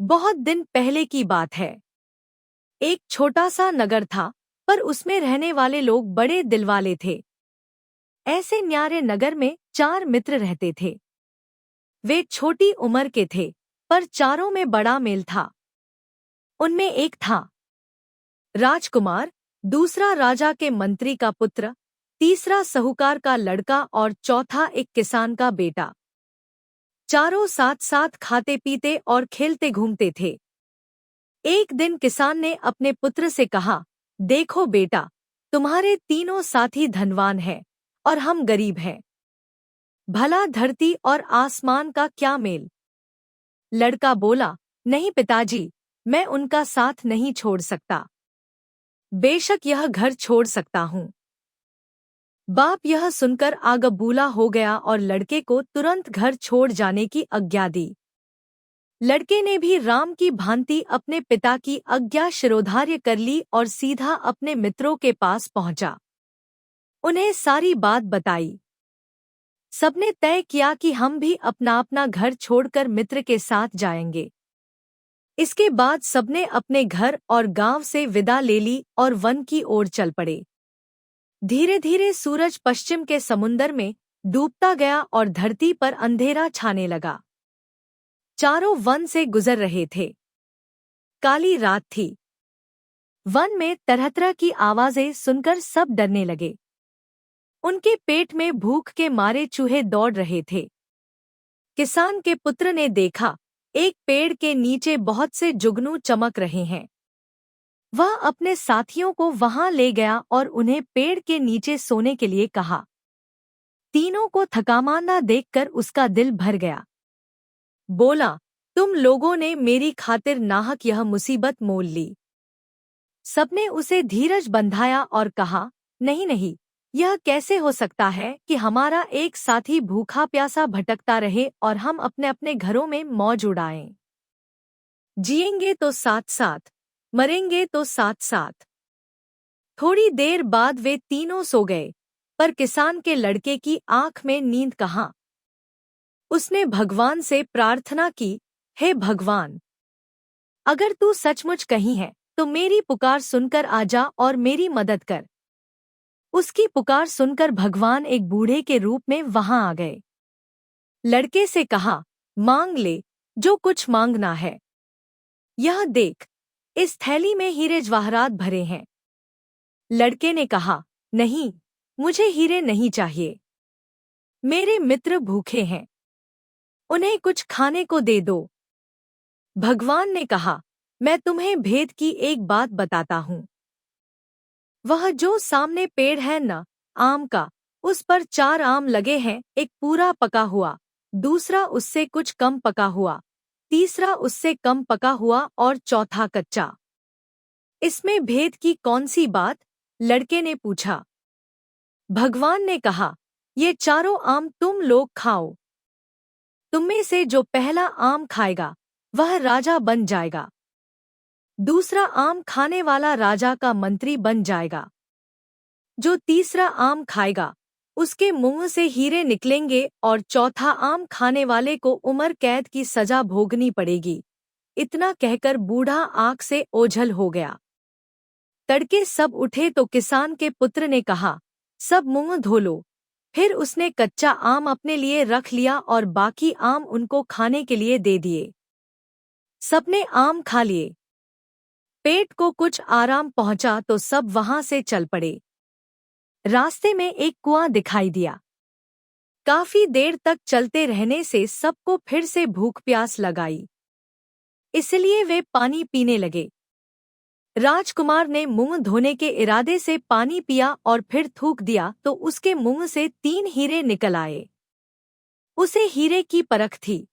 बहुत दिन पहले की बात है। एक छोटा सा नगर था, पर उसमें रहने वाले लोग बड़े दिलवाले थे। ऐसे न्यारे नगर में 4 मित्र रहते थे। वे छोटी उम्र के थे, पर चारों में बड़ा मेल था। उनमें एक था राजकुमार, दूसरा राजा के मंत्री का पुत्र, तीसरा साहूकार का लड़का और चौथा एक किसान का बेटा। चारों साथ साथ खाते पीते और खेलते घूमते थे। एक दिन किसान ने अपने पुत्र से कहा, देखो बेटा, तुम्हारे तीनों साथी धनवान हैं और हम गरीब हैं। भला धरती और आसमान का क्या मेल। लड़का बोला, नहीं पिताजी, मैं उनका साथ नहीं छोड़ सकता। बेशक यह घर छोड़ सकता हूँ। बाप यह सुनकर आगबूला हो गया और लड़के को तुरंत घर छोड़ जाने की आज्ञा दी। लड़के ने भी राम की भांति अपने पिता की आज्ञा शिरोधार्य कर ली और सीधा अपने मित्रों के पास पहुंचा। उन्हें सारी बात बताई। सबने तय किया कि हम भी अपना अपना घर छोड़कर मित्र के साथ जाएंगे। इसके बाद सबने अपने घर और गांव से विदा ले ली और वन की ओर चल पड़े। धीरे धीरे सूरज पश्चिम के समुंदर में डूबता गया और धरती पर अंधेरा छाने लगा। चारों वन से गुजर रहे थे। काली रात थी। वन में तरह तरह की आवाजें सुनकर सब डरने लगे। उनके पेट में भूख के मारे चूहे दौड़ रहे थे। किसान के पुत्र ने देखा, एक पेड़ के नीचे बहुत से जुगनू चमक रहे हैं। वह अपने साथियों को वहां ले गया और उन्हें पेड़ के नीचे सोने के लिए कहा। तीनों को थकामांदा देखकर उसका दिल भर गया। बोला, तुम लोगों ने मेरी खातिर नाहक यह मुसीबत मोल ली। सबने उसे धीरज बंधाया और कहा, नहीं नहीं, यह कैसे हो सकता है कि हमारा एक साथी भूखा प्यासा भटकता रहे और हम अपने अपने घरों में मौज उड़ाएं। जिएंगे तो साथ साथ, मरेंगे तो साथ साथ। थोड़ी देर बाद वे तीनों सो गए, पर किसान के लड़के की आंख में नींद कहाँ। उसने भगवान से प्रार्थना की, हे भगवान, अगर तू सचमुच कहीं है तो मेरी पुकार सुनकर आजा और मेरी मदद कर। उसकी पुकार सुनकर भगवान एक बूढ़े के रूप में वहां आ गए। लड़के से कहा, मांग ले जो कुछ मांगना है। यह देख, इस थैली में हीरे जवाहरात भरे हैं। लड़के ने कहा, नहीं, मुझे हीरे नहीं चाहिए। मेरे मित्र भूखे हैं, उन्हें कुछ खाने को दे दो। भगवान ने कहा, मैं तुम्हें भेद की एक बात बताता हूँ। वह जो सामने पेड़ है न, आम का, उस पर 4 आम लगे हैं, एक पूरा पका हुआ, दूसरा उससे कुछ कम पका हुआ, तीसरा उससे कम पका हुआ और चौथा कच्चा। इसमें भेद की कौन सी बात? लड़के ने पूछा। भगवान ने कहा, ये चारों आम तुम लोग खाओ। तुममें से जो पहला आम खाएगा वह राजा बन जाएगा। दूसरा आम खाने वाला राजा का मंत्री बन जाएगा। जो तीसरा आम खाएगा उसके मुंह से हीरे निकलेंगे और चौथा आम खाने वाले को उम्र कैद की सजा भोगनी पड़ेगी। इतना कहकर बूढ़ा आंख से ओझल हो गया। तड़के सब उठे तो किसान के पुत्र ने कहा, सब मुंह धो लो। फिर उसने कच्चा आम अपने लिए रख लिया और बाकी आम उनको खाने के लिए दे दिए। सबने आम खा लिए। पेट को कुछ आराम पहुंचा तो सब वहां से चल पड़े। रास्ते में एक कुआं दिखाई दिया। काफी देर तक चलते रहने से सबको फिर से भूख प्यास लगाई, इसलिए वे पानी पीने लगे। राजकुमार ने मुंह धोने के इरादे से पानी पिया और फिर थूक दिया तो उसके मुंह से 3 हीरे निकल आए। उसे हीरे की परख थी।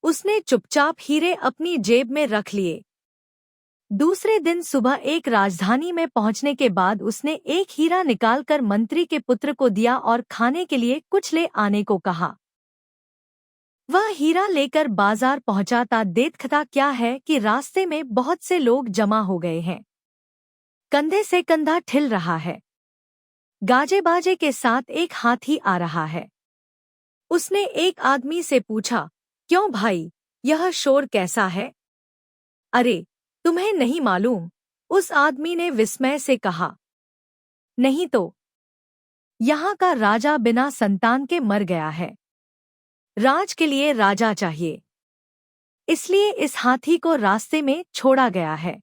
उसने चुपचाप हीरे अपनी जेब में रख लिए। दूसरे दिन सुबह एक राजधानी में पहुंचने के बाद उसने एक हीरा निकालकर मंत्री के पुत्र को दिया और खाने के लिए कुछ ले आने को कहा। वह हीरा लेकर बाजार पहुंचा ता देखता क्या है कि रास्ते में बहुत से लोग जमा हो गए हैं। कंधे से कंधा ठिल रहा है। गाजे बाजे के साथ एक हाथी आ रहा है। उसने एक आदमी से पूछा, क्यों भाई, यह शोर कैसा है? अरे, तुम्हें नहीं मालूम? उस आदमी ने विस्मय से कहा। नहीं तो, यहाँ का राजा बिना संतान के मर गया है। राज के लिए राजा चाहिए, इसलिए इस हाथी को रास्ते में छोड़ा गया है।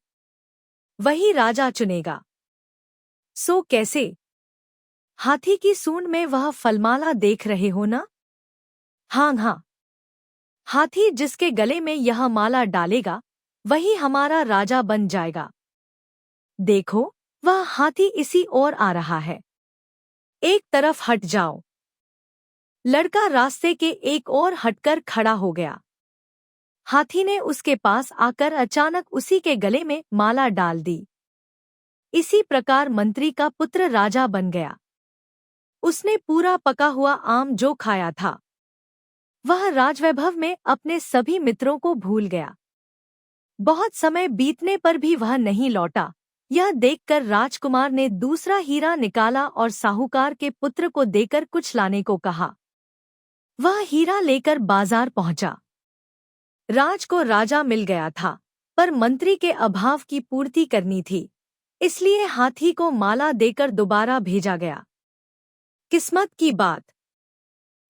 वही राजा चुनेगा। सो कैसे? हाथी की सूंड में वह फलमाला देख रहे हो ना? हाँ हाँ। हाथी जिसके गले में यह माला डालेगा, वही हमारा राजा बन जाएगा। देखो, वह हाथी इसी ओर आ रहा है। एक तरफ हट जाओ। लड़का रास्ते के एक ओर हटकर खड़ा हो गया। हाथी ने उसके पास आकर अचानक उसी के गले में माला डाल दी। इसी प्रकार मंत्री का पुत्र राजा बन गया। उसने पूरा पका हुआ आम जो खाया था, वह राजवैभव में अपने सभी मित्रों को भूल गया। बहुत समय बीतने पर भी वह नहीं लौटा। यह देखकर राजकुमार ने दूसरा हीरा निकाला और साहूकार के पुत्र को देकर कुछ लाने को कहा। वह हीरा लेकर बाजार पहुंचा। राज को राजा मिल गया था, पर मंत्री के अभाव की पूर्ति करनी थी, इसलिए हाथी को माला देकर दोबारा भेजा गया। किस्मत की बात।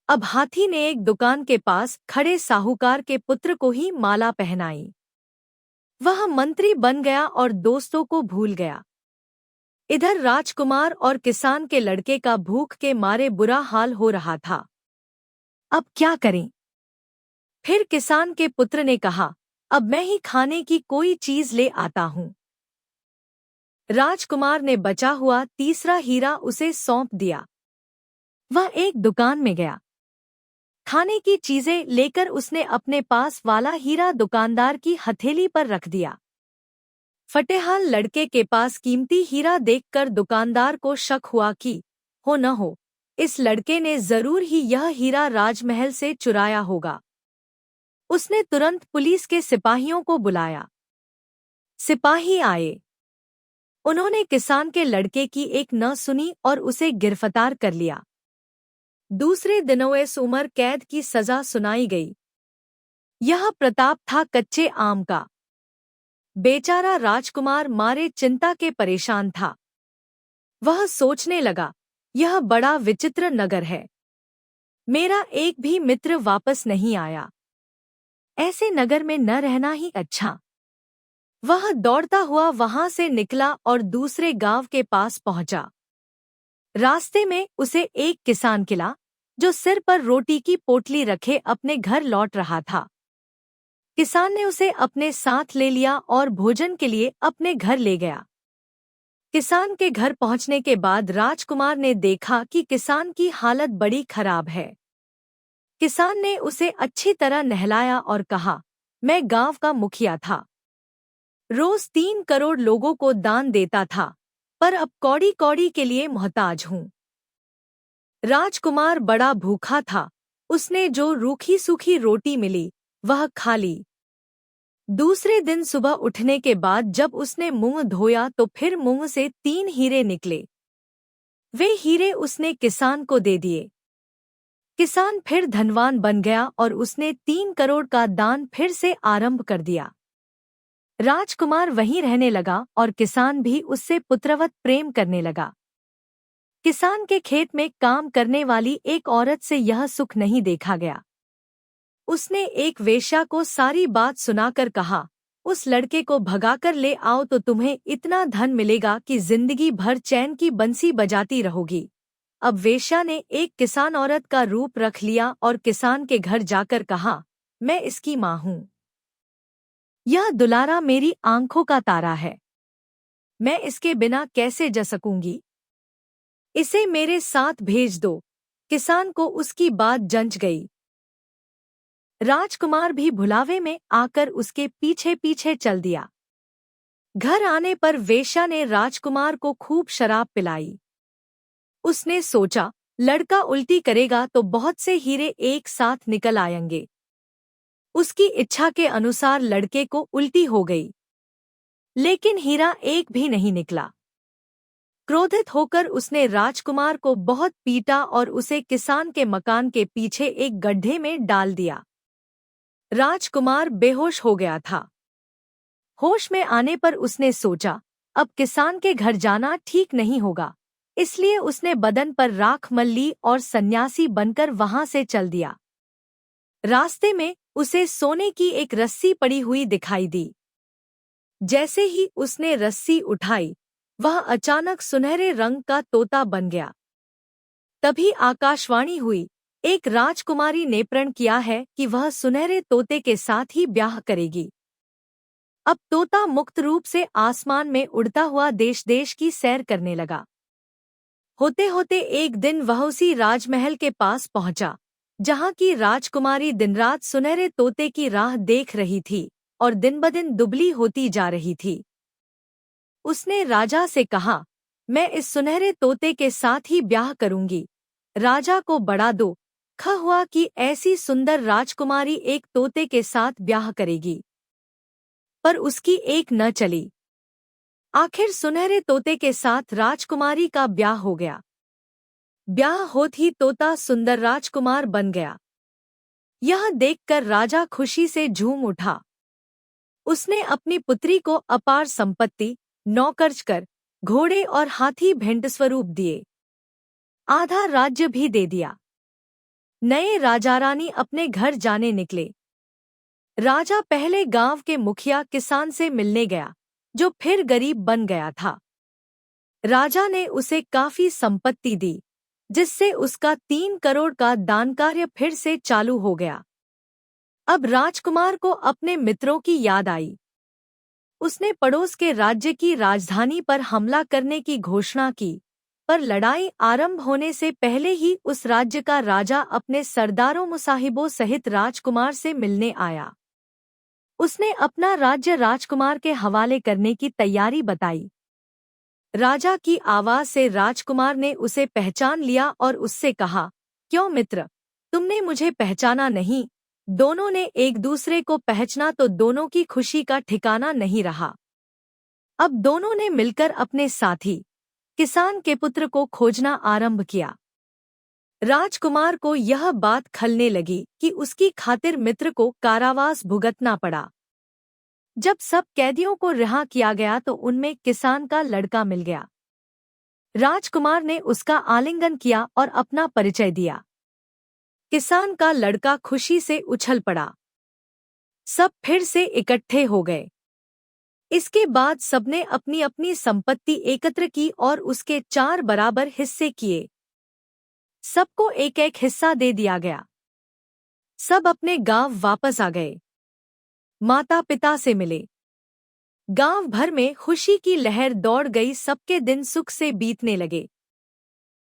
अब हाथी ने एक दुकान के पास खड़े साहूकार के पुत्र को ही माला पहनाई। वह मंत्री बन गया और दोस्तों को भूल गया। इधर राजकुमार और किसान के लड़के का भूख के मारे बुरा हाल हो रहा था। अब क्या करें? फिर किसान के पुत्र ने कहा, अब मैं ही खाने की कोई चीज ले आता हूं। राजकुमार ने बचा हुआ तीसरा हीरा उसे सौंप दिया। वह एक दुकान में गया। खाने की चीजें लेकर उसने अपने पास वाला हीरा दुकानदार की हथेली पर रख दिया। फटेहाल लड़के के पास कीमती हीरा देखकर दुकानदार को शक हुआ कि हो न हो, इस लड़के ने जरूर ही यह हीरा राजमहल से चुराया होगा। उसने तुरंत पुलिस के सिपाहियों को बुलाया। सिपाही आए। उन्होंने किसान के लड़के की एक न सुनी और उसे गिरफ्तार कर लिया। दूसरे दिनों इस उम्र कैद की सजा सुनाई गई। यह प्रताप था कच्चे आम का। बेचारा राजकुमार मारे चिंता के परेशान था। वह सोचने लगा, यह बड़ा विचित्र नगर है। मेरा एक भी मित्र वापस नहीं आया। ऐसे नगर में न रहना ही अच्छा। वह दौड़ता हुआ वहां से निकला और दूसरे गांव के पास पहुंचा। रास्ते में उसे एक किसान मिला, जो सिर पर रोटी की पोटली रखे अपने घर लौट रहा था। किसान ने उसे अपने साथ ले लिया और भोजन के लिए अपने घर ले गया। किसान के घर पहुंचने के बाद राजकुमार ने देखा कि किसान की हालत बड़ी खराब है। किसान ने उसे अच्छी तरह नहलाया और कहा, मैं गांव का मुखिया था। रोज 3 करोड़ लोगों को दान देता था, पर अब कौड़ी कौड़ी के लिए मोहताज हूँ। राजकुमार बड़ा भूखा था। उसने जो रूखी सूखी रोटी मिली, वह खा ली। दूसरे दिन सुबह उठने के बाद जब उसने मुंह धोया तो फिर मुंह से 3 हीरे निकले। वे हीरे उसने किसान को दे दिए। किसान फिर धनवान बन गया और उसने 3 करोड़ का दान फिर से आरंभ कर दिया। राजकुमार वहीं रहने लगा और किसान भी उससे पुत्रवत प्रेम करने लगा। किसान के खेत में काम करने वाली एक औरत से यह सुख नहीं देखा गया। उसने एक वेश्या को सारी बात सुनाकर कहा, उस लड़के को भगाकर ले आओ तो तुम्हें इतना धन मिलेगा कि जिंदगी भर चैन की बंसी बजाती रहोगी। अब वेश्या ने एक किसान औरत का रूप रख लिया और किसान के घर जाकर कहा, मैं इसकी माँ हूँ। यह दुलारा मेरी आंखों का तारा है। मैं इसके बिना कैसे जी सकूंगी? इसे मेरे साथ भेज दो। किसान को उसकी बात जंच गई। राजकुमार भी भुलावे में आकर उसके पीछे पीछे चल दिया। घर आने पर वेश्या ने राजकुमार को खूब शराब पिलाई। उसने सोचा, लड़का उल्टी करेगा तो बहुत से हीरे एक साथ निकल आएंगे। उसकी इच्छा के अनुसार लड़के को उल्टी हो गई, लेकिन हीरा एक भी नहीं निकला। क्रोधित होकर उसने राजकुमार को बहुत पीटा और उसे किसान के मकान के पीछे एक गड्ढे में डाल दिया। राजकुमार बेहोश हो गया था। होश में आने पर उसने सोचा, अब किसान के घर जाना ठीक नहीं होगा, इसलिए उसने बदन पर राख मल ली और सन्यासी बनकर वहां से चल दिया। रास्ते में उसे सोने की एक रस्सी पड़ी हुई दिखाई दी। जैसे ही उसने रस्सी उठाई, वह अचानक सुनहरे रंग का तोता बन गया। तभी आकाशवाणी हुई, एक राजकुमारी ने प्रण किया है कि वह सुनहरे तोते के साथ ही ब्याह करेगी। अब तोता मुक्त रूप से आसमान में उड़ता हुआ देश देश की सैर करने लगा। होते होते एक दिन वह उसी राजमहल के पास पहुंचा, जहां की राजकुमारी दिनरात सुनहरे तोते की राह देख रही थी और दिन ब दिन दुबली होती जा रही थी। उसने राजा से कहा, मैं इस सुनहरे तोते के साथ ही ब्याह करूंगी। राजा को बड़ा दुख हुआ कि ऐसी सुंदर राजकुमारी एक तोते के साथ ब्याह करेगी, पर उसकी एक न चली। आखिर सुनहरे तोते के साथ राजकुमारी का ब्याह हो गया। ब्याह होत ही तोता सुंदर राजकुमार बन गया। यह देखकर राजा खुशी से झूम उठा। उसने अपनी पुत्री को अपार संपत्ति, नौकरचाकर, घोड़े और हाथी भेंट स्वरूप दिए। आधा राज्य भी दे दिया। नए राजा रानी अपने घर जाने निकले। राजा पहले गांव के मुखिया किसान से मिलने गया, जो फिर गरीब बन गया था। राजा ने उसे काफी संपत्ति दी, जिससे उसका 3 करोड़ का दान कार्य फिर से चालू हो गया। अब राजकुमार को अपने मित्रों की याद आई। उसने पड़ोस के राज्य की राजधानी पर हमला करने की घोषणा की, पर लड़ाई आरंभ होने से पहले ही उस राज्य का राजा अपने सरदारों मुसाहिबों सहित राजकुमार से मिलने आया। उसने अपना राज्य राजकुमार के हवाले करने की तैयारी बताई। राजा की आवाज से राजकुमार ने उसे पहचान लिया और उससे कहा, क्यों मित्र, तुमने मुझे पहचाना नहीं? दोनों ने एक दूसरे को पहचाना तो दोनों की खुशी का ठिकाना नहीं रहा। अब दोनों ने मिलकर अपने साथी किसान के पुत्र को खोजना आरंभ किया। राजकुमार को यह बात खलने लगी कि उसकी खातिर मित्र को कारावास भुगतना पड़ा। जब सब कैदियों को रिहा किया गया तो उनमें किसान का लड़का मिल गया। राजकुमार ने उसका आलिंगन किया और अपना परिचय दिया। किसान का लड़का खुशी से उछल पड़ा। सब फिर से इकट्ठे हो गए। इसके बाद सबने अपनी अपनी संपत्ति एकत्र की और उसके 4 बराबर हिस्से किए। सबको एक एक हिस्सा दे दिया गया। सब अपने गांव वापस आ गए। माता पिता से मिले। गांव भर में खुशी की लहर दौड़ गई। सबके दिन सुख से बीतने लगे।